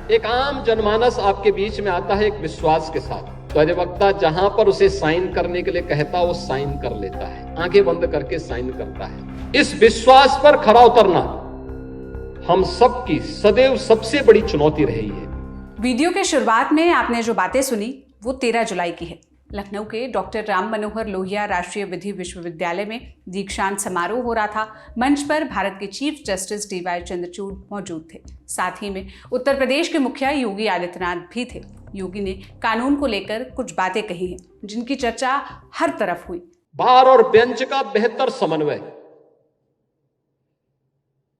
एक आम जनमानस आपके बीच में आता है एक विश्वास के साथ, तो अधिवक्ता जहां पर उसे साइन करने के लिए कहता वो साइन कर लेता है, आंखें बंद करके साइन करता है। इस विश्वास पर खरा उतरना हम सबकी सदैव सबसे बड़ी चुनौती रही है। वीडियो के शुरुआत में आपने जो बातें सुनी वो 13 जुलाई की है। लखनऊ के डॉक्टर राम मनोहर लोहिया राष्ट्रीय विधि विश्वविद्यालय में दीक्षांत समारोह हो रहा था। मंच पर भारत के चीफ जस्टिस DY चंद्रचूड़ मौजूद थे। साथ ही में उत्तर प्रदेश के मुखिया योगी आदित्यनाथ भी थे। योगी ने कानून को लेकर कुछ बातें कही हैं, जिनकी चर्चा हर तरफ हुई। बार और बेंच का बेहतर समन्वय।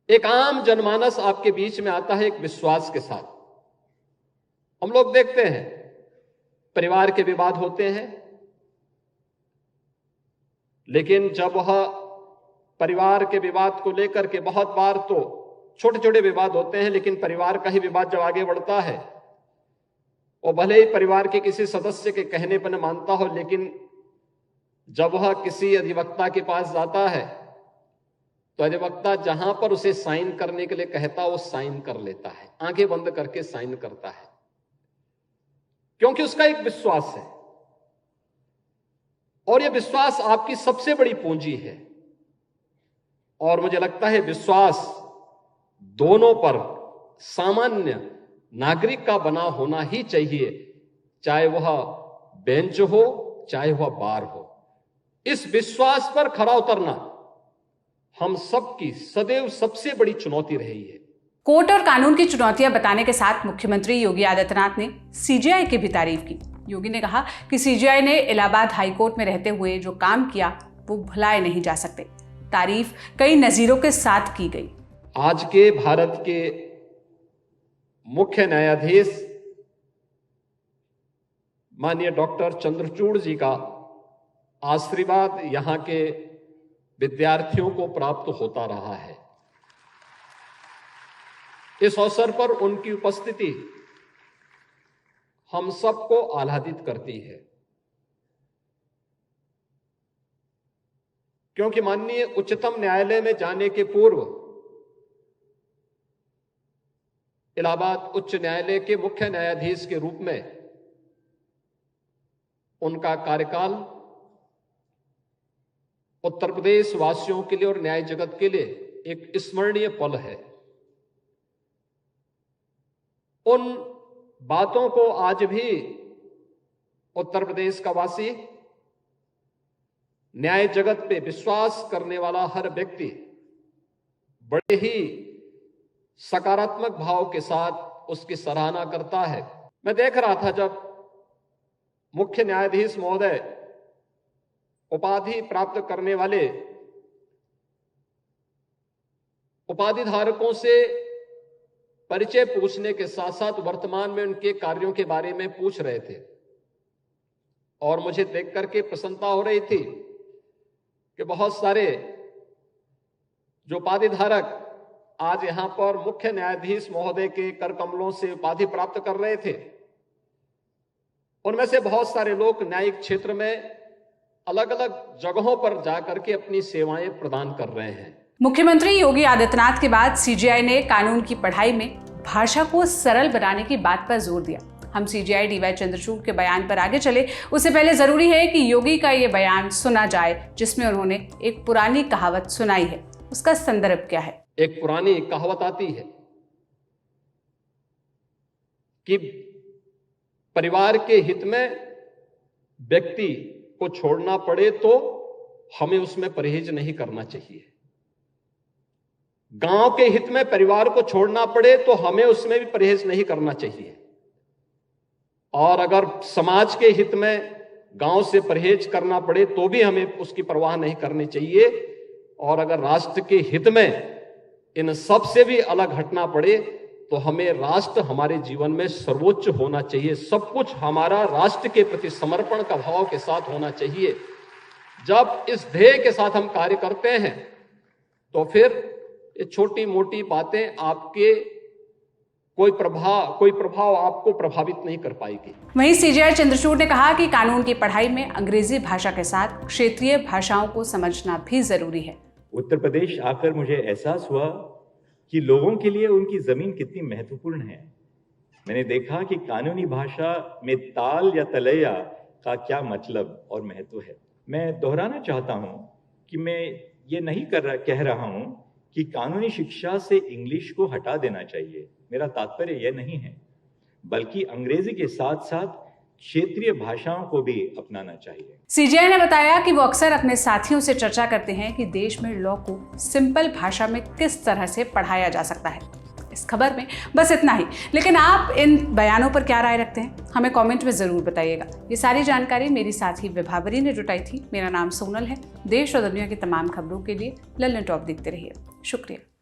एक आम जनमानस आपके बीच में आता है एक विश्वास के साथ। हम लोग देखते हैं परिवार के विवाद होते हैं, लेकिन जब वह परिवार के विवाद को लेकर के बहुत बार तो छोटे छोटे विवाद होते हैं, लेकिन परिवार का ही विवाद जब आगे बढ़ता है, वो भले ही परिवार के किसी सदस्य के कहने पर न मानता हो, लेकिन जब वह किसी अधिवक्ता के पास जाता है तो अधिवक्ता जहां पर उसे साइन करने के लिए कहता वो साइन कर लेता है, आंखें बंद करके साइन करता है, क्योंकि उसका एक विश्वास है और यह विश्वास आपकी सबसे बड़ी पूंजी है। और मुझे लगता है विश्वास दोनों पर सामान्य नागरिक का बना होना ही चाहिए, चाहे वह बेंच हो चाहे वह बार हो। इस विश्वास पर खरा उतरना हम सबकी सदैव सबसे बड़ी चुनौती रही है। कोर्ट और कानून की चुनौतियां बताने के साथ मुख्यमंत्री योगी आदित्यनाथ ने CGI की भी तारीफ की। योगी ने कहा कि CGI ने इलाहाबाद हाईकोर्ट में रहते हुए जो काम किया वो भुलाए नहीं जा सकते। तारीफ कई नजीरों के साथ की गई। आज के भारत के मुख्य न्यायाधीश माननीय डॉक्टर चंद्रचूड़ जी का आशीर्वाद यहां के विद्यार्थियों को प्राप्त होता रहा है। इस अवसर पर उनकी उपस्थिति हम सबको आह्लादित करती है, क्योंकि माननीय उच्चतम न्यायालय में जाने के पूर्व इलाहाबाद उच्च न्यायालय के मुख्य न्यायाधीश के रूप में उनका कार्यकाल उत्तर प्रदेश वासियों के लिए और न्याय जगत के लिए एक स्मरणीय पल है। उन बातों को आज भी उत्तर प्रदेश का वासी, न्याय जगत पे विश्वास करने वाला हर व्यक्ति बड़े ही सकारात्मक भाव के साथ उसकी सराहना करता है। मैं देख रहा था जब मुख्य न्यायाधीश महोदय उपाधि प्राप्त करने वाले उपाधि धारकों से परिचय पूछने के साथ साथ वर्तमान में उनके कार्यों के बारे में पूछ रहे थे, और मुझे देख करके प्रसन्नता हो रही थी कि बहुत सारे जो उपाधि धारक आज यहां पर मुख्य न्यायाधीश महोदय के कर कमलों से उपाधि प्राप्त कर रहे थे, उनमें से बहुत सारे लोग न्यायिक क्षेत्र में अलग अलग जगहों पर जाकर के अपनी सेवाएं प्रदान कर रहे हैं। मुख्यमंत्री योगी आदित्यनाथ के बाद CGI ने कानून की पढ़ाई में भाषा को सरल बनाने की बात पर जोर दिया। हम CGI DY चंद्रचूड़ के बयान पर आगे चले, उससे पहले जरूरी है कि योगी का ये बयान सुना जाए, जिसमें उन्होंने एक पुरानी कहावत सुनाई है। उसका संदर्भ क्या है? एक पुरानी कहावत आती है कि परिवार के हित में व्यक्ति को छोड़ना पड़े तो हमें उसमें परहेज नहीं करना चाहिए। गांव के हित में परिवार को छोड़ना पड़े तो हमें उसमें भी परहेज नहीं करना चाहिए। और अगर समाज के हित में गांव से परहेज करना पड़े तो भी हमें उसकी परवाह नहीं करनी चाहिए। और अगर राष्ट्र के हित में इन सब से भी अलग हटना पड़े तो हमें राष्ट्र हमारे जीवन में सर्वोच्च होना चाहिए। सब कुछ हमारा राष्ट्र के प्रति समर्पण का भाव के साथ होना चाहिए। जब इस ध्येय के साथ हम कार्य करते हैं तो फिर ये छोटी मोटी बातें आपके कोई प्रभाव आपको प्रभावित नहीं कर पाएगी। वहीं CGI चंद्रचूड़ ने कहा कि कानून की पढ़ाई में अंग्रेजी भाषा के साथ क्षेत्रीय भाषाओं को समझना भी जरूरी है। उत्तर प्रदेश आकर मुझे एहसास हुआ कि लोगों के लिए उनकी जमीन कितनी महत्वपूर्ण है। मैंने देखा कि कानूनी भाषा में ताल या तलैया का क्या मतलब और महत्व है। मैं दोहराना चाहता हूं कि मैं ये नहीं कह रहा हूं कि कानूनी शिक्षा से इंग्लिश को हटा देना चाहिए। मेरा तात्पर्य यह नहीं है, बल्कि अंग्रेजी के साथ साथ क्षेत्रीय भाषाओं को भी अपनाना चाहिए। सीजेआई ने बताया कि वो अक्सर अपने साथियों से चर्चा करते हैं कि देश में लॉ को सिंपल भाषा में किस तरह से पढ़ाया जा सकता है। इस खबर में बस इतना ही, लेकिन आप इन बयानों पर क्या राय रखते हैं हमें कमेंट में जरूर बताइएगा। ये सारी जानकारी मेरी साथी विभावरी ने जुटाई थी। मेरा नाम सोनल है। देश और दुनिया की तमाम खबरों के लिए लल्लन टॉप देखते रहिए। शुक्रिया।